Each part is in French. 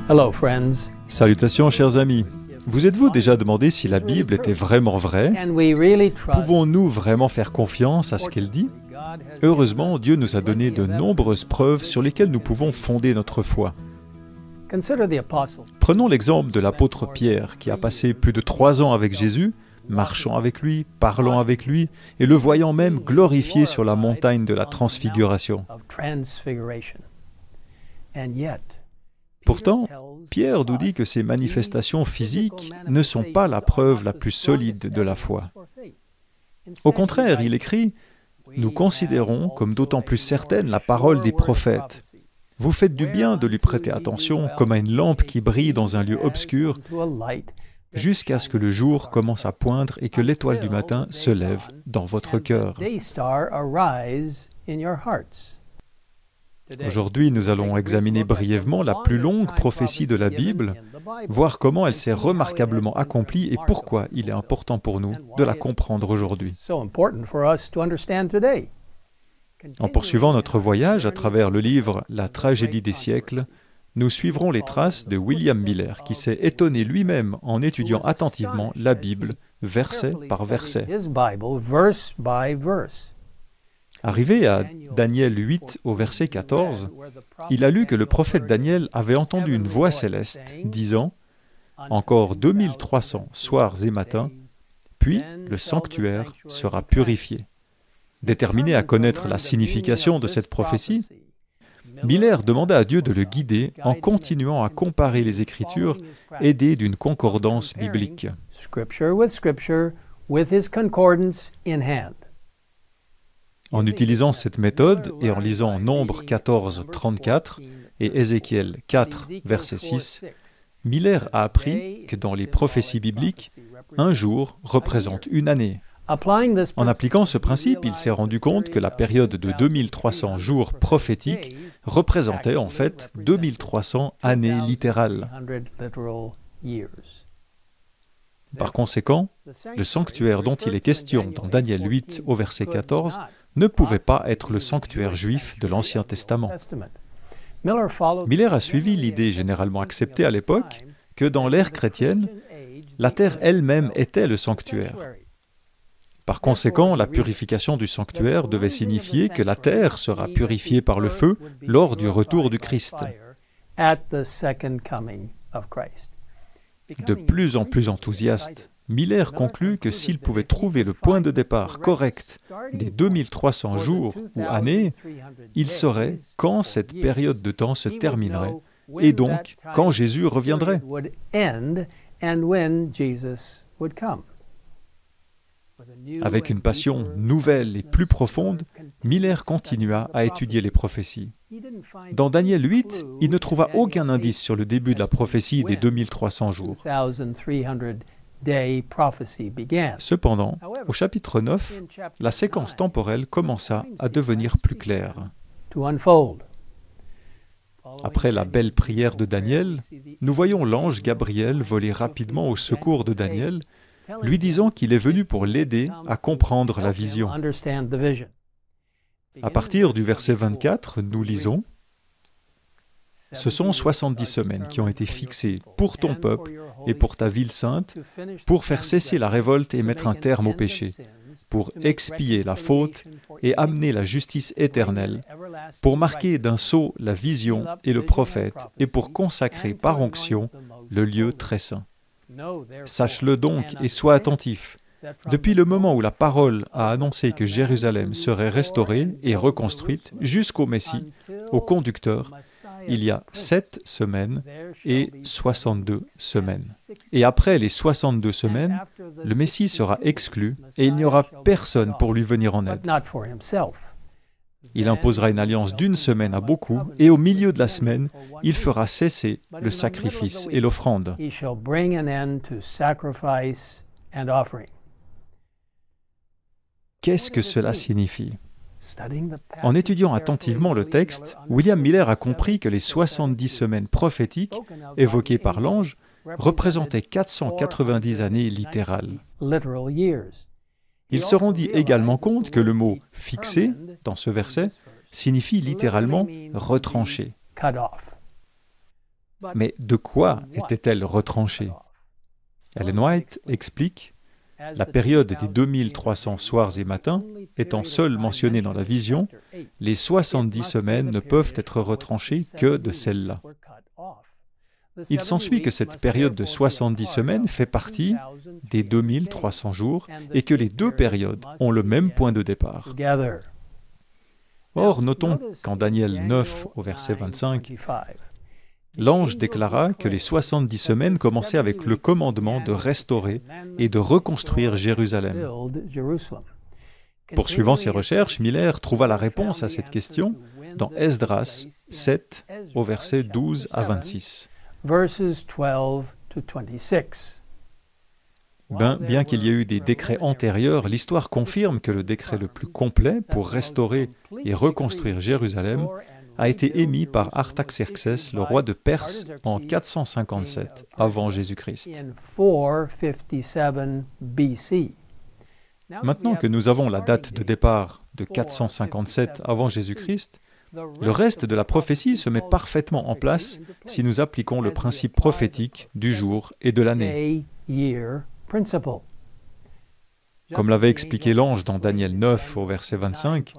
Hello, friends. Salutations, chers amis. Vous êtes-vous déjà demandé si la Bible était vraiment vraie? Can we really trust Pouvons-nous vraiment faire confiance à ce qu'elle dit? Heureusement, Dieu nous a donné de nombreuses preuves sur lesquelles nous pouvons fonder notre foi. Consider the apostle. Prenons l'exemple de l'apôtre Pierre, qui a passé plus de 3 ans avec Jésus, marchant avec lui, parlant avec lui, et le voyant même glorifié sur la montagne de la transfiguration. Of transfiguration. And yet, Pourtant, Pierre nous dit que ces manifestations physiques ne sont pas la preuve la plus solide de la foi. Au contraire, il écrit « Nous considérons comme d'autant plus certaine la parole des prophètes. Vous faites du bien de lui prêter attention comme à une lampe qui brille dans un lieu obscur jusqu'à ce que le jour commence à poindre et que l'étoile du matin se lève dans votre cœur. » Aujourd'hui, nous allons examiner brièvement la plus longue prophétie de la Bible, voir comment elle s'est remarquablement accomplie et pourquoi il est important pour nous de la comprendre aujourd'hui. En poursuivant notre voyage à travers le livre « La tragédie des siècles », nous suivrons les traces de William Miller, qui s'est étonné lui-même en étudiant attentivement la Bible, verset par verset. Arrivé à Daniel 8 au verset 14, il a lu que le prophète Daniel avait entendu une voix céleste disant « Encore 2300 soirs et matins, puis le sanctuaire sera purifié. » Déterminé à connaître la signification de cette prophétie, Miller demanda à Dieu de le guider en continuant à comparer les Écritures, aidé d'une concordance biblique. En utilisant cette méthode et en lisant Nombre 14, 34 et Ézéchiel 4, verset 6, Miller a appris que dans les prophéties bibliques, un jour représente une année. En appliquant ce principe, il s'est rendu compte que la période de 2300 jours prophétiques représentait en fait 2300 années littérales. Par conséquent, le sanctuaire dont il est question dans Daniel 8 au verset 14 ne pouvait pas être le sanctuaire juif de l'Ancien Testament. Miller a suivi l'idée généralement acceptée à l'époque que dans l'ère chrétienne, la terre elle-même était le sanctuaire. Par conséquent, la purification du sanctuaire devait signifier que la terre sera purifiée par le feu lors du retour du Christ. De plus en plus enthousiaste, Miller conclut que s'il pouvait trouver le point de départ correct des 2300 jours ou années, il saurait quand cette période de temps se terminerait et donc quand Jésus reviendrait. Avec une passion nouvelle et plus profonde, Miller continua à étudier les prophéties. Dans Daniel 8, il ne trouva aucun indice sur le début de la prophétie des 2300 jours. Cependant, au chapitre 9, la séquence temporelle commença à devenir plus claire. Après la belle prière de Daniel, nous voyons l'ange Gabriel voler rapidement au secours de Daniel, lui disant qu'il est venu pour l'aider à comprendre la vision. À partir du verset 24, nous lisons « Ce sont 70 semaines qui ont été fixées pour ton peuple et pour ta ville sainte, pour faire cesser la révolte et mettre un terme au péché, pour expier la faute et amener la justice éternelle, pour marquer d'un sceau la vision et le prophète, et pour consacrer par onction le lieu très saint. Sache-le donc et sois attentif. Depuis le moment où la parole a annoncé que Jérusalem serait restaurée et reconstruite jusqu'au Messie, au conducteur, il y a 7 semaines et 62 semaines. Et après les 62 semaines, le Messie sera exclu et il n'y aura personne pour lui venir en aide. Il imposera une alliance d'1 semaine à beaucoup, et au milieu de la semaine, il fera cesser le sacrifice et l'offrande. Qu'est-ce que cela signifie? En étudiant attentivement le texte, William Miller a compris que les 70 semaines prophétiques évoquées par l'ange représentaient 490 années littérales. Il se rendit également compte que le mot « fixé » dans ce verset signifie littéralement « retranché ». Mais de quoi était-elle retranchée? Ellen White explique: la période des 2300 soirs et matins étant seule mentionnée dans la vision, les 70 semaines ne peuvent être retranchées que de celle-là. Il s'ensuit que cette période de 70 semaines fait partie des 2300 jours et que les deux périodes ont le même point de départ. Or, notons qu'en Daniel 9, au verset 25, l'ange déclara que les 70 semaines commençaient avec le commandement de restaurer et de reconstruire Jérusalem. Poursuivant ses recherches, Miller trouva la réponse à cette question dans Esdras 7, au verset 12 à 26. Bien qu'il y ait eu des décrets antérieurs, l'histoire confirme que le décret le plus complet pour restaurer et reconstruire Jérusalem a été émis par Artaxerxès, le roi de Perse, en 457 avant Jésus-Christ. Maintenant que nous avons la date de départ de 457 avant Jésus-Christ, le reste de la prophétie se met parfaitement en place si nous appliquons le principe prophétique du jour et de l'année. Comme l'avait expliqué l'ange dans Daniel 9 au verset 25,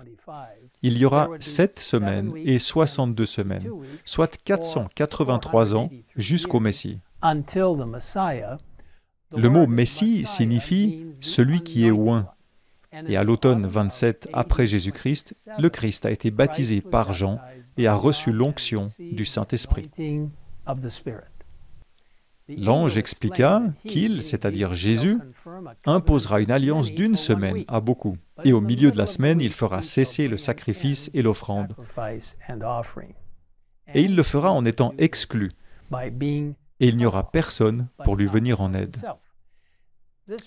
il y aura 7 semaines et 62 semaines, soit 483 ans jusqu'au Messie. Le mot Messie signifie « celui qui est oint ». Et à l'automne 27 après Jésus-Christ, le Christ a été baptisé par Jean et a reçu l'onction du Saint-Esprit. L'ange expliqua qu'il, c'est-à-dire Jésus, imposera une alliance d'une semaine à beaucoup, et au milieu de la semaine, il fera cesser le sacrifice et l'offrande. Et il le fera en étant exclu, et il n'y aura personne pour lui venir en aide.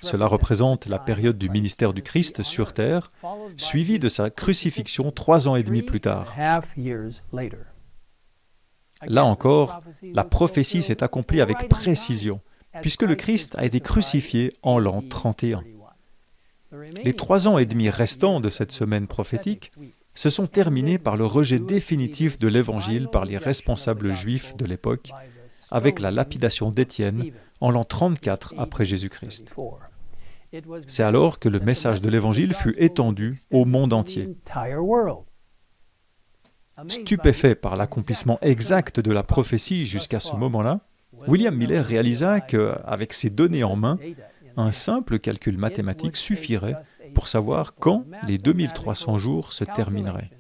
Cela représente la période du ministère du Christ sur terre, suivie de sa crucifixion 3 ans et demi plus tard. Là encore, la prophétie s'est accomplie avec précision, puisque le Christ a été crucifié en l'an 31. Les 3 ans et demi restants de cette semaine prophétique se sont terminés par le rejet définitif de l'Évangile par les responsables juifs de l'époque, avec la lapidation d'Étienne en l'an 34 après Jésus-Christ. C'est alors que le message de l'Évangile fut étendu au monde entier. Stupéfait par l'accomplissement exact de la prophétie jusqu'à ce moment-là, William Miller réalisa qu'avec ces données en main, un simple calcul mathématique suffirait pour savoir quand les 2300 jours se termineraient.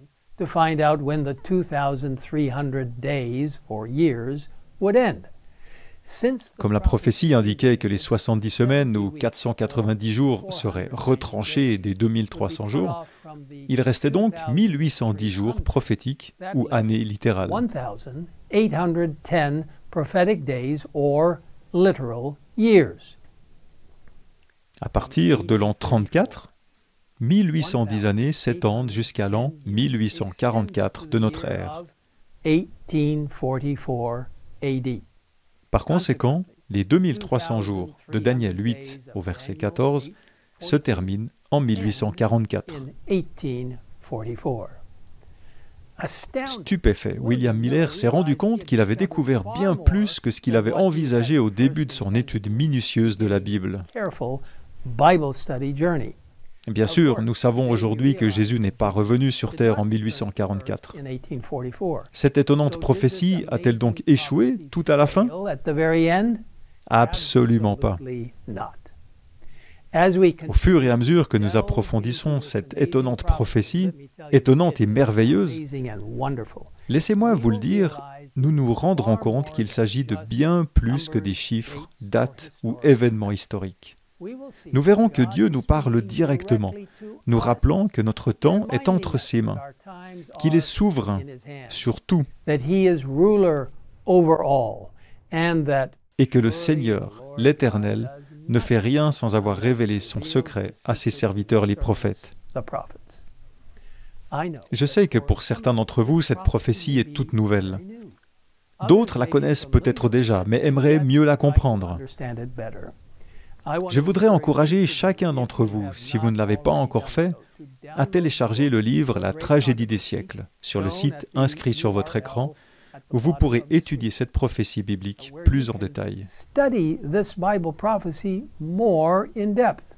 Comme la prophétie indiquait que les 70 semaines ou 490 jours seraient retranchés des 2300 jours, il restait donc 1810 jours prophétiques ou années littérales. À partir de l'an 34, 1810 années s'étendent jusqu'à l'an 1844 de notre ère. Par conséquent, les 2300 jours de Daniel 8 au verset 14 se terminent en 1844. Stupéfait, William Miller s'est rendu compte qu'il avait découvert bien plus que ce qu'il avait envisagé au début de son étude minutieuse de la Bible. Bien sûr, nous savons aujourd'hui que Jésus n'est pas revenu sur terre en 1844. Cette étonnante prophétie a-t-elle donc échoué tout à la fin? Absolument pas. Au fur et à mesure que nous approfondissons cette étonnante prophétie, étonnante et merveilleuse, laissez-moi vous le dire, nous nous rendrons compte qu'il s'agit de bien plus que des chiffres, dates ou événements historiques. Nous verrons que Dieu nous parle directement, nous rappelant que notre temps est entre ses mains, qu'il est souverain sur tout, et que le Seigneur, l'Éternel, ne fait rien sans avoir révélé son secret à ses serviteurs les prophètes. Je sais que pour certains d'entre vous, cette prophétie est toute nouvelle. D'autres la connaissent peut-être déjà, mais aimeraient mieux la comprendre. Je voudrais encourager chacun d'entre vous, si vous ne l'avez pas encore fait, à télécharger le livre « La tragédie des siècles » sur le site inscrit sur votre écran, où vous pourrez étudier cette prophétie biblique plus en détail. Study this Bible prophecy more in depth.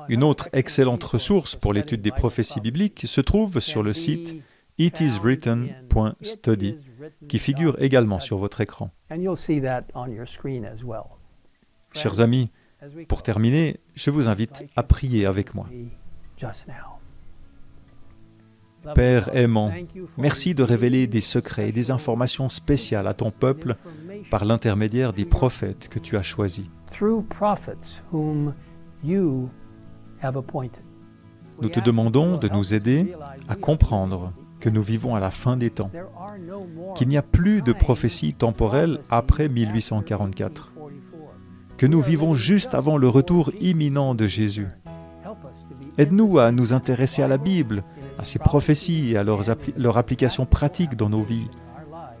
Une autre excellente ressource pour l'étude des prophéties bibliques se trouve sur le site itiswritten.study, qui figure également sur votre écran. And you'll see that on your screen as well. Chers amis, pour terminer, je vous invite à prier avec moi. Just now. Père aimant, merci de révéler des secrets et des informations spéciales à ton peuple par l'intermédiaire des prophètes que tu as choisis. Through prophets whom you have appointed. Nous te demandons de nous aider à comprendre que nous vivons à la fin des temps, qu'il n'y a plus de prophétie temporelle après 1844, que nous vivons juste avant le retour imminent de Jésus. Aide-nous à nous intéresser à la Bible, à ses prophéties et à leur application pratique dans nos vies,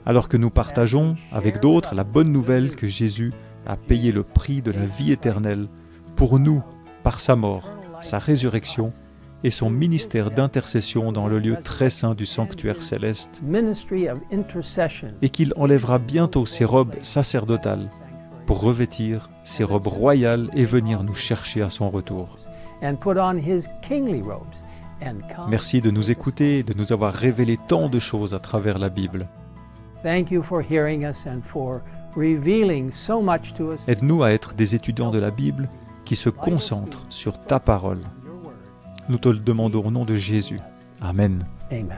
alors que nous partageons avec d'autres la bonne nouvelle que Jésus a payé le prix de la vie éternelle pour nous par sa mort, sa résurrection et son ministère d'intercession dans le lieu très saint du sanctuaire céleste, et qu'il enlèvera bientôt ses robes sacerdotales pour revêtir ses robes royales et venir nous chercher à son retour. Merci de nous écouter et de nous avoir révélé tant de choses à travers la Bible. Aide-nous à être des étudiants de la Bible qui se concentrent sur ta parole. Nous te le demandons au nom de Jésus. Amen. Amen.